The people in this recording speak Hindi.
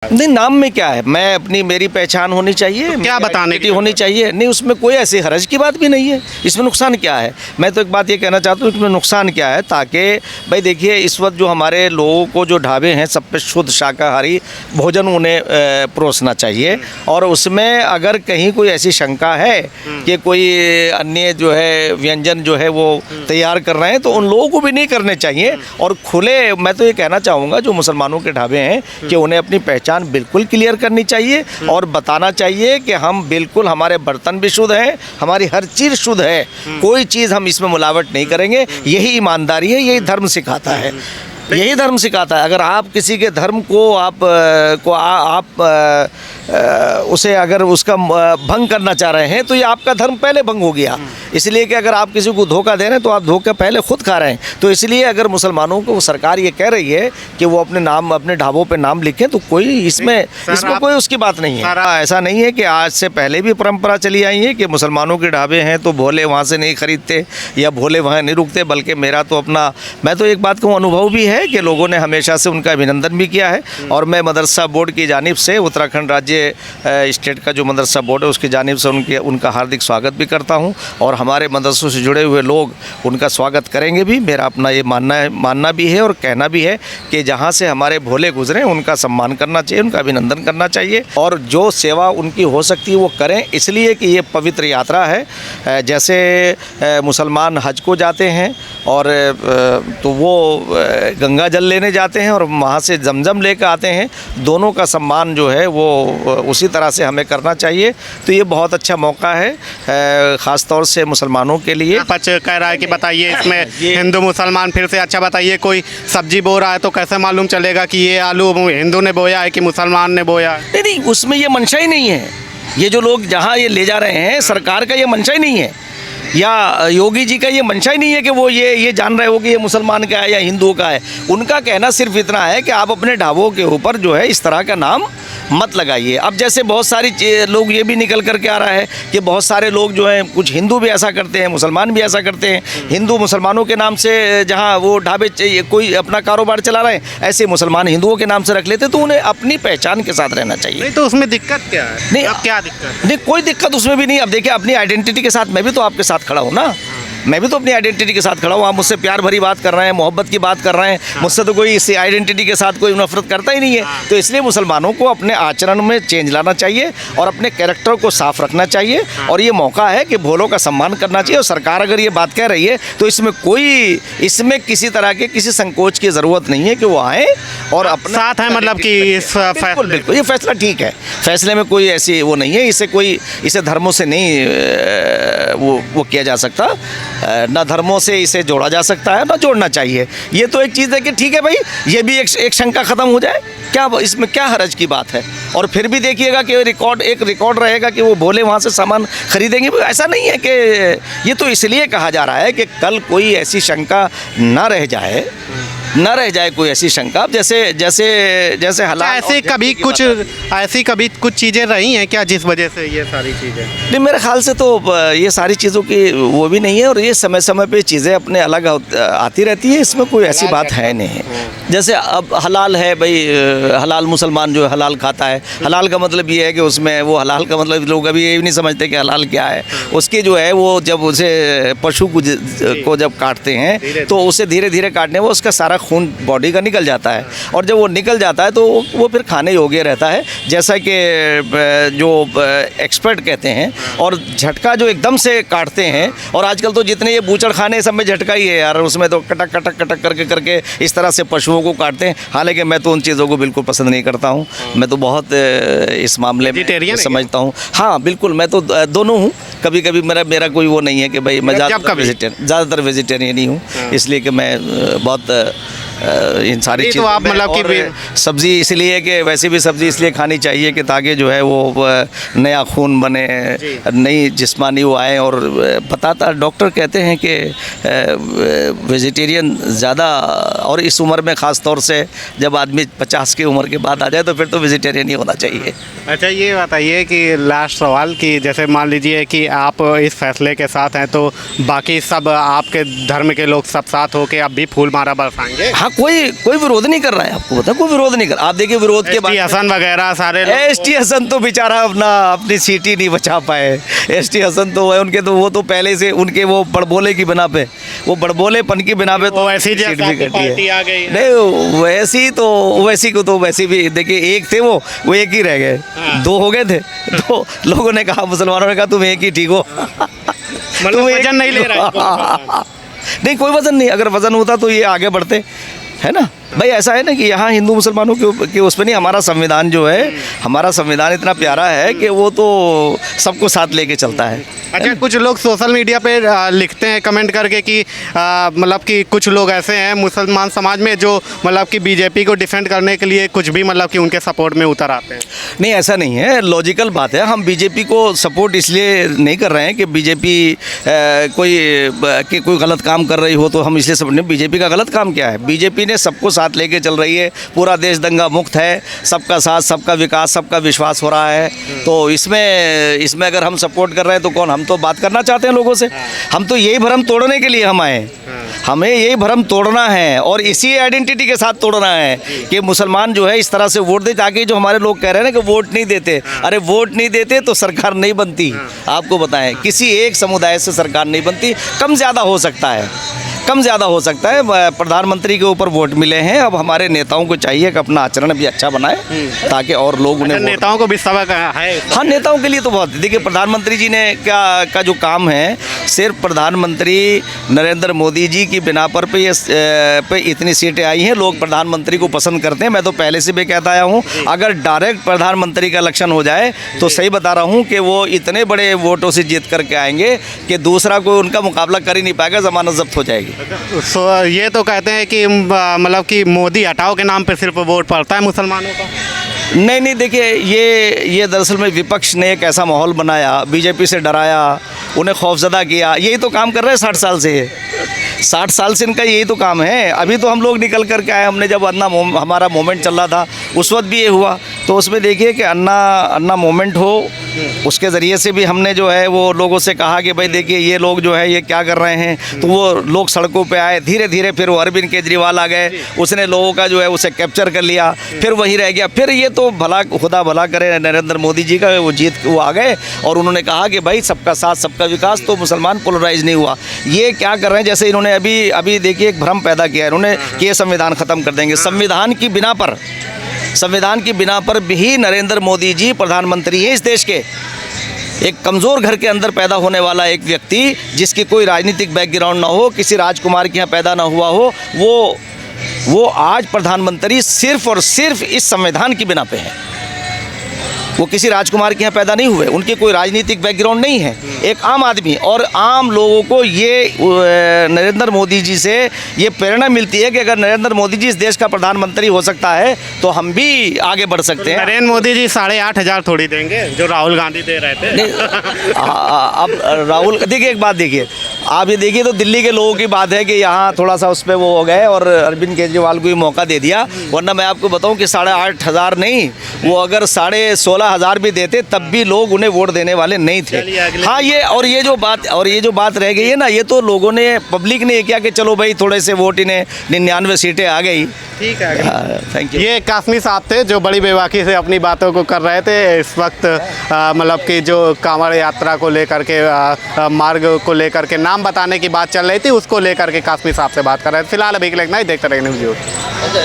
नहीं, नाम में क्या है, मैं अपनी मेरी पहचान होनी चाहिए, तो क्या बताने की होनी चाहिए। नहीं, उसमें कोई ऐसी हरज की बात भी नहीं है। इसमें नुकसान क्या है? मैं तो एक बात ये कहना चाहता हूँ, इसमें नुकसान क्या है, ताकि भाई देखिए इस वक्त जो हमारे लोगों को जो ढाबे हैं सब पे शुद्ध शाकाहारी भोजन उन्हें परोसना चाहिए। और उसमें अगर कहीं कोई ऐसी शंका है कि कोई अन्य जो है व्यंजन जो है वो तैयार कर रहे हैं, तो उन लोगों को भी नहीं करने चाहिए। और खुले, मैं तो ये कहना चाहूँगा जो मुसलमानों के ढाबे हैं कि उन्हें अपनी पहचान बिल्कुल क्लियर करनी चाहिए और बताना चाहिए कि हम बिल्कुल, हमारे बर्तन भी शुद्ध हैं, हमारी हर चीज़ शुद्ध है, कोई चीज़ हम इसमें मिलावट नहीं करेंगे। यही ईमानदारी है, यही धर्म सिखाता है, यही धर्म सिखाता है। अगर आप किसी के धर्म को उसे अगर उसका भंग करना चाह रहे हैं तो ये आपका धर्म पहले भंग हो गया। इसलिए कि अगर आप किसी को धोखा दे रहे हैं तो आप धोखा पहले खुद खा रहे हैं। तो इसलिए अगर मुसलमानों को सरकार ये कह रही है कि वो अपने नाम, अपने ढाबों पे नाम लिखें, तो कोई इसमें कोई उसकी बात नहीं है। ऐसा नहीं है कि आज से पहले भी परंपरा चली आई है कि मुसलमानों के ढाबे हैं तो भोले वहाँ से नहीं खरीदते या भोले वहाँ नहीं रुकते। बल्कि मेरा तो अपना, मैं तो एक बात कहूँ, अनुभव भी है कि लोगों ने हमेशा से उनका अभिनंदन भी किया है। और मैं मदरसा बोर्ड की जानिब से, उत्तराखंड राज्य स्टेट का जो मदरसा बोर्ड है उसकी जानिब से उनका हार्दिक स्वागत भी करता हूं। और हमारे मदरसों से जुड़े हुए लोग उनका स्वागत करेंगे भी। मेरा अपना ये मानना भी है और कहना भी है कि जहां से हमारे भोले गुजरे उनका सम्मान करना चाहिए, उनका अभिनंदन करना चाहिए और जो सेवा उनकी हो सकती है वो करें। इसलिए कि ये पवित्र यात्रा है। जैसे मुसलमान हज को जाते हैं और तो वो गंगा जल लेने जाते हैं और वहाँ से जमजम लेकर आते हैं, दोनों का सम्मान जो है वो उसी तरह से हमें करना चाहिए। तो ये बहुत अच्छा मौका है ख़ास तौर से मुसलमानों के लिए। पच कह रहा है कि बताइए इसमें हिंदू मुसलमान फिर से, अच्छा बताइए, कोई सब्जी बो रहा है तो कैसे मालूम चलेगा कि ये आलू हिंदू ने बोया है कि मुसलमान ने बोया है? नहीं, उसमें ये मंशा ही नहीं है। ये जो लोग जहाँ ये ले जा रहे हैं, सरकार का ये मंशा ही नहीं है या योगी जी का ये मंशा ही नहीं है कि वो ये जान रहे हो कि ये मुसलमान का है या हिंदू का है। उनका कहना सिर्फ इतना है कि आप अपने ढाबों के ऊपर जो है इस तरह का नाम मत लगाइए। अब जैसे बहुत सारी लोग ये भी निकल करके आ रहा है कि बहुत सारे लोग जो हैं, कुछ हिंदू भी ऐसा करते हैं, मुसलमान भी ऐसा करते हैं। हिंदू मुसलमानों के नाम से जहाँ वो ढाबे कोई अपना कारोबार चला रहे हैं, ऐसे मुसलमान हिंदुओं के नाम से रख लेते, तो उन्हें अपनी पहचान के साथ रहना चाहिए। नहीं तो उसमें दिक्कत क्या है? नहीं, अब क्या दिक्कत? नहीं, कोई दिक्कत उसमें भी नहीं। अब देखिए, अपनी आइडेंटिटी के साथ मैं भी तो आपके साथ खड़ा हूँ ना, मैं भी तो अपनी आइडेंटिटी के साथ खड़ा हूँ। आप मुझसे प्यार भरी बात कर रहे हैं, मोहब्बत की बात कर रहे हैं, मुझसे तो कोई इस आइडेंटिटी के साथ कोई नफरत करता ही नहीं है। तो इसलिए मुसलमानों को अपने आचरण में चेंज लाना चाहिए और अपने कैरेक्टर को साफ रखना चाहिए। और ये मौका है कि भोलों का सम्मान करना चाहिए। और सरकार अगर ये बात कह रही है तो इसमें किसी तरह के किसी संकोच की ज़रूरत नहीं है कि वो आए और अपने साथ है, मतलब कि इस बिल्कुल ये फैसला ठीक है। फैसले में कोई ऐसी वो नहीं है, इसे धर्मों से नहीं वो किया जा सकता, ना धर्मों से इसे जोड़ा जा सकता है, ना जोड़ना चाहिए। ये तो एक चीज़ है कि ठीक है भाई, ये भी एक शंका ख़त्म हो जाए, क्या इसमें क्या हरज की बात है। और फिर भी देखिएगा कि एक रिकॉर्ड रहेगा कि वो भोले वहाँ से सामान खरीदेंगे। ऐसा नहीं है कि ये तो इसलिए कहा जा रहा है कि कल कोई ऐसी शंका ना रह जाए कोई ऐसी शंका। जैसे हालात ऐसी कभी कुछ चीज़ें रही हैं क्या जिस वजह से ये सारी चीज़ें? नहीं, मेरे ख्याल से तो ये सारी चीज़ों की वो भी नहीं है। और ये समय समय पे चीज़ें अपने अलग आती रहती है, इसमें कोई ऐसी बात है नहीं। जैसे अब हलाल है भाई, हलाल मुसलमान जो है हलाल खाता है। हलाल का मतलब ये है कि उसमें वो हलाल का मतलब लोग अभी ये भी नहीं समझते कि हलाल क्या है। उसकी जो है वो जब उसे पशु को जब काटते हैं तो उसे धीरे धीरे काटने में उसका सारा खून बॉडी का निकल जाता है। और जब वो निकल जाता है तो वो फिर खाने योग्य रहता है, जैसा कि जो एक्सपर्ट कहते हैं। और झटका जो एकदम से काटते हैं, और आजकल तो जितने ये बूचड़ खाने सब में झटका ही है यार, उसमें तो कटक कटक कटक करके इस तरह से पशुओं को काटते हैं। हालांकि मैं तो उन चीज़ों को बिल्कुल पसंद नहीं करता हूँ। मैं तो बहुत इस मामले में समझता हूँ। हाँ बिल्कुल, मैं तो दोनों हूँ। कभी कभी मेरा कोई वो नहीं है कि भाई मैं ज़्यादातर वेजिटेरियन ही हूँ। इसलिए कि मैं बहुत इन सारी चीज़ों, तो आप मतलब कि सब्ज़ी इसलिए कि वैसे भी सब्ज़ी इसलिए खानी चाहिए कि ताकि जो है वो नया खून बने, नई जिस्मानी वो आए। और बताता डॉक्टर कहते हैं कि वेजिटेरियन ज़्यादा, और इस उम्र में ख़ास तौर से जब आदमी 50 की उम्र के बाद आ जाए तो फिर तो वेजिटेरियन ही होना चाहिए। अच्छा, ये बताइए कि लास्ट सवाल कि जैसे मान लीजिए कि आप इस फैसले के साथ हैं तो बाकी सब आपके धर्म के लोग सब साथ होकर अब भी फूल माला बरसाएंगे? हाँ, कोई कोई विरोध नहीं कर रहा है, आपको पता है, कोई विरोध नहीं कर। आप देखिए विरोध के बाद हसन वगैरह सारे लोग एसटी हसन तो बेचारा अपनी सीट ही नहीं बचा पाए। एसटी हसन तो है उनके, तो वो तो पहले से उनके वो बड़बोले की बिना पे, वो बड़बोलेपन की बिना पे तो ऐसी सीट जैसे भी आपकी कटी पार्टी है। आ गई है। नहीं वैसी तो वैसी को तो वैसी भी देखिए, एक थे वो एक ही रह गए, दो हो गए थे। तो लोगों ने कहा, मुसलमानों ने कहा तुम एक ही ठीक हो। मतलब वजन नहीं ले रहा है। नहीं कोई वजन नहीं, अगर वजन होता तो ये आगे बढ़ते, है ना भाई। ऐसा है ना कि यहाँ हिंदू मुसलमानों के उस पर नहीं, हमारा संविधान जो है, हमारा संविधान इतना प्यारा है कि वो तो सबको साथ लेके चलता है। अच्छा, कुछ लोग सोशल मीडिया पे लिखते हैं कमेंट करके कि मतलब कि कुछ लोग ऐसे हैं मुसलमान समाज में जो मतलब कि बीजेपी को डिफेंड करने के लिए कुछ भी मतलब कि उनके सपोर्ट में उतर आते हैं। नहीं ऐसा नहीं है, लॉजिकल बात है। हम बीजेपी को सपोर्ट इसलिए नहीं कर रहे हैं कि बीजेपी कोई गलत काम कर रही हो तो हम इसलिए सपोर्ट नहीं। बीजेपी का गलत काम क्या है? बीजेपी ने सबको साथ लेके चल रही है, पूरा देश दंगा मुक्त है, सबका साथ, सबका विकास, सबका विश्वास हो रहा है। तो इसमें अगर हम सपोर्ट कर रहे हैं तो कौन, हम तो बात करना चाहते हैं लोगों से। हम तो यही भ्रम तोड़ने के लिए हम आए, हमें यही भ्रम तोड़ना है और इसी आइडेंटिटी के साथ तोड़ना है कि मुसलमान जो है इस तरह से वोट दे, ताकि जो हमारे लोग कह रहे हैं ना कि वोट नहीं देते, अरे वोट नहीं देते तो सरकार नहीं बनती। आपको बताएं, किसी एक समुदाय से सरकार नहीं बनती, कम ज़्यादा हो सकता है, कम ज़्यादा हो सकता है। प्रधानमंत्री के ऊपर वोट मिले हैं, अब हमारे नेताओं को चाहिए कि अपना आचरण भी अच्छा बनाए ताकि और लोग उन्हें नेताओं को भी सबक है। हाँ, नेताओं के लिए तो बहुत, देखिए प्रधानमंत्री जी ने का जो काम है, सिर्फ प्रधानमंत्री नरेंद्र मोदी जी की बिना पर पे इतनी सीटें आई हैं। लोग प्रधानमंत्री को पसंद करते हैं, मैं तो पहले से भी कहता आया हूँ। अगर डायरेक्ट प्रधानमंत्री का इलेक्शन हो जाए तो सही बता रहा हूँ कि वो इतने बड़े वोटों से जीत करके आएंगे कि दूसरा कोई उनका मुकाबला कर ही नहीं पाएगा, जमानत जब्त हो जाएगी। सो ये तो कहते हैं कि मतलब कि मोदी हटाओ के नाम पे सिर्फ वोट पड़ता है मुसलमानों का। नहीं देखिए, ये दरअसल में विपक्ष ने एक ऐसा माहौल बनाया, बीजेपी से डराया, उन्हें खौफजदा किया। यही तो काम कर रहे हैं 60 साल से, 60 साल से इनका यही तो काम है। अभी तो हम लोग निकल करके आए, हमने जब हमारा मोमेंट चल रहा था उस वक्त भी ये हुआ। तो उसमें देखिए कि अन्ना मोमेंट हो, उसके ज़रिए से भी हमने जो है वो लोगों से कहा कि भाई देखिए ये लोग जो है ये क्या कर रहे हैं। तो वो लोग सड़कों पे आए, धीरे धीरे फिर वो अरविंद केजरीवाल आ गए, उसने लोगों का जो है उसे कैप्चर कर लिया, फिर वहीं रह गया। फिर ये तो खुदा भला करे नरेंद्र मोदी जी का, वो आ गए और उन्होंने कहा कि भाई सबका साथ सबका विकास, तो मुसलमान पोलराइज नहीं हुआ। ये क्या कर रहे हैं, जैसे इन्होंने अभी देखिए एक भ्रम पैदा किया है इन्होंने कि ये संविधान ख़त्म कर देंगे। संविधान की बिना पर भी नरेंद्र मोदी जी प्रधानमंत्री हैं इस देश के। एक कमज़ोर घर के अंदर पैदा होने वाला एक व्यक्ति, जिसकी कोई राजनीतिक बैकग्राउंड ना हो, किसी राजकुमार के यहाँ पैदा ना हुआ हो, वो आज प्रधानमंत्री सिर्फ और सिर्फ इस संविधान की बिना पे है। वो किसी राजकुमार के यहाँ पैदा नहीं हुए, उनके कोई राजनीतिक बैकग्राउंड नहीं है, एक आम आदमी। और आम लोगों को ये नरेंद्र मोदी जी से ये प्रेरणा मिलती है कि अगर नरेंद्र मोदी जी इस देश का प्रधानमंत्री हो सकता है तो हम भी आगे बढ़ सकते हैं। नरेंद्र मोदी जी 8,500 थोड़ी देंगे जो राहुल गांधी दे रहे थे। अब राहुल, देखिए एक बात देखिए, आप ये देखिए तो दिल्ली के लोगों की बात है कि यहाँ थोड़ा सा उस पर वो हो गए और अरविंद केजरीवाल को भी मौका दे दिया। वरना मैं आपको बताऊँ कि 8,500 नहीं, वो अगर 16,500 भी देते तब भी लोग उन्हें वोट देने वाले नहीं थे। हाँ, ये जो बात रह गई है ना, ये तो लोगों ने, पब्लिक ने किया कि चलो भाई थोड़े से वोट, इन्हें 99 सीटें आ गई। ठीक है, थैंक यू। ये कासमी साहब थे जो बड़ी बेबाकी से अपनी बातों को कर रहे थे। इस वक्त मतलब कि जो कांवड़ यात्रा को लेकर के मार्ग को लेकर के नाम बताने की बात चल रही थी, उसको लेकर के कासमी साहब से बात कर रहे थे। फिलहाल अभी के लिए इतना ही, देखते रहेंगे न्यूज़।